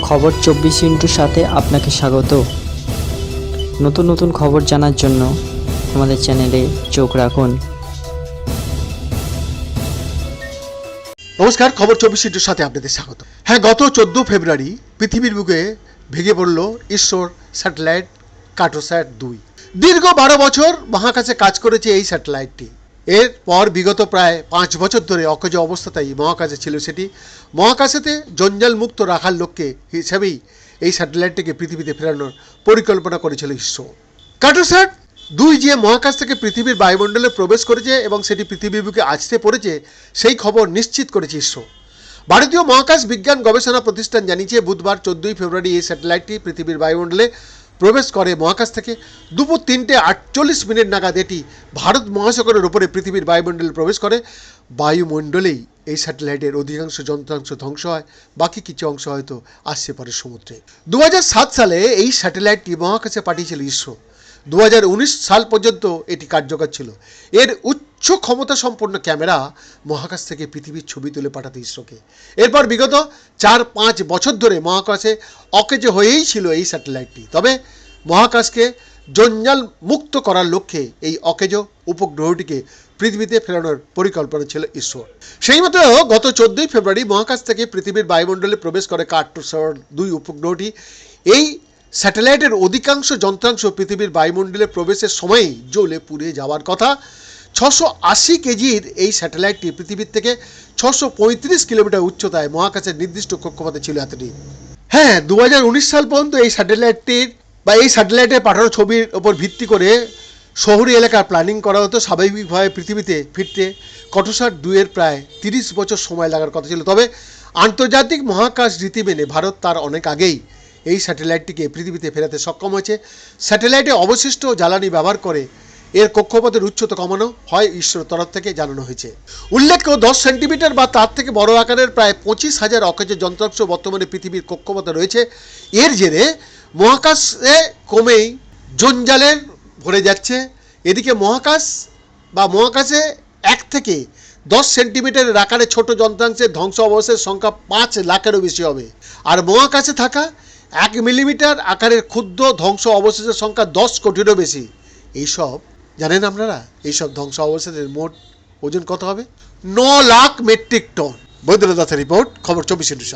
খবর 24 ইন্টুর সাথে আপনাকে স্বাগত। নতুন নতুন খবর জানার জন্য আমাদের চ্যানেলে চোখ রাখুন। নমস্কার, খবর 24 ইন্টুর সাথে আপনাদের স্বাগত। হ্যাঁ, গত 14 ফেব্রুয়ারি পৃথিবীর বুকে ভেঙে পড়ল ইসরোর স্যাটেলাইট কার্টোস্যাট-2। দীর্ঘ 12 বছর মহাকাশে কাজ করেছে এই স্যাটেলাইটটি। এরপর বিগত প্রায় 5 বছর ধরে অকেজ অবস্থাতেই মহাকাশে ছিল সেটি। মহাকাশেতে জঞ্জাল মুক্ত রাখার লক্ষ্যে হিসাবেই এই স্যাটেলাইটটিকে পৃথিবীতে ফেরানোর পরিকল্পনা করেছিল ইসরো। কার্টোস্যাট-2 যে মহাকাশ থেকে পৃথিবীর বায়ুমণ্ডলে প্রবেশ করেছে এবং সেটি পৃথিবীর বুকে আসতে পড়েছে সেই খবর নিশ্চিত করেছে ইসরো। ভারতীয় মহাকাশ বিজ্ঞান গবেষণা প্রতিষ্ঠান জানিয়েছে বুধবার 14 ফেব্রুয়ারি এই স্যাটেলাইটটি পৃথিবীর বায়ুমণ্ডলে প্রবেশ করে। মহাকাশ থেকে দুপুর 3:48 নাগাদ এটি ভারত মহাসাগরের উপরে পৃথিবীর বায়ুমণ্ডলে প্রবেশ করে। বায়ুমণ্ডলেই এই স্যাটেলাইটের অধিকাংশ যন্ত্রাংশ ধ্বংস হয়, বাকি কিছু অংশ হয়তো আসছে পরে সমুদ্রে। 2007 সালে এই স্যাটেলাইটটি মহাকাশে পাঠিয়েছিল ইসরো। 2019 সাল পর্যন্ত এটি কার্যকর ছিল। এর উচ্চ ক্ষমতা সম্পন্ন ক্যামেরা মহাকাশ থেকে পৃথিবীর ছবি তুলে পাঠাতে ইসরোকে। এরপর বিগত 4-5 বছর ধরে মহাকাশে অকেজ হয়েই ছিল এই স্যাটেলাইটটি। তবে মহাকাশকে জঞ্জাল মুক্ত করার লক্ষ্যে এই অকেজ উপগ্রহটিকে পৃথিবীতে ফেরানোর পরিকল্পনা ছিল ইসরোর। সেই মতো গত 14 ফেব্রুয়ারি মহাকাশ থেকে পৃথিবীর বায়ুমণ্ডলে প্রবেশ করে কার্টোস্যাট-2 উপগ্রহটি। এই স্যাটেলাইটের অধিকাংশ যন্ত্রাংশ পৃথিবীর বায়ুমণ্ডলে প্রবেশের সময়ই জ্বলে পুড়ে যাওয়ার কথা। 680 কেজির এই স্যাটেলাইটটি পৃথিবীর থেকে 635 কিলোমিটার উচ্চতায় মহাকাশের নির্দিষ্ট কক্ষপথে ছিল এতদিন। হ্যাঁ, 2019 সাল পর্যন্ত এই স্যাটেলাইটের পাঠানো ছবির ওপর ভিত্তি করে শহরি এলাকার প্ল্যানিং করা হতো। স্বাভাবিকভাবে পৃথিবীতে ফিরতে কার্টোস্যাট-2 এর প্রায় 30 বছর সময় লাগার কথা ছিল। তবে আন্তর্জাতিক মহাকাশ রীতি মেনে ভারত তার অনেক আগেই এই স্যাটেলাইটটিকে পৃথিবীতে ফেরাতে সক্ষম হয়েছে। স্যাটেলাইটে অবশিষ্ট জ্বালানি ব্যবহার করে এর কক্ষপথের উচ্চতা কমানো হয় ইসরোর তরফ থেকে জানানো হয়েছে। উল্লেখ্য 10 সেন্টিমিটার বা তার থেকে বড় আকারের প্রায় 25,000 অকেজ যন্ত্রাংশ বর্তমানে পৃথিবীর কক্ষপথে রয়েছে। এর জেরে মহাকাশে কমেই জঞ্জালের ভরে যাচ্ছে। এদিকে মহাকাশে 1 থেকে 10 সেন্টিমিটারের আকারে ছোট যন্ত্রাংশের ধ্বংস অবশেষের সংখ্যা 5 লাখেরও বেশি হবে। আর মহাকাশে থাকা 1 মিলিমিটার আকারের ক্ষুদ্র ধ্বংস অবশেষের সংখ্যা 10 কোটিরও বেশি। এইসব জানেন আপনারা? এইসব ধ্বংস অবশেষের মোট ওজন কত হবে? 9 lakh metric ton. Baidyanath report, খবর 24 ইন্টু।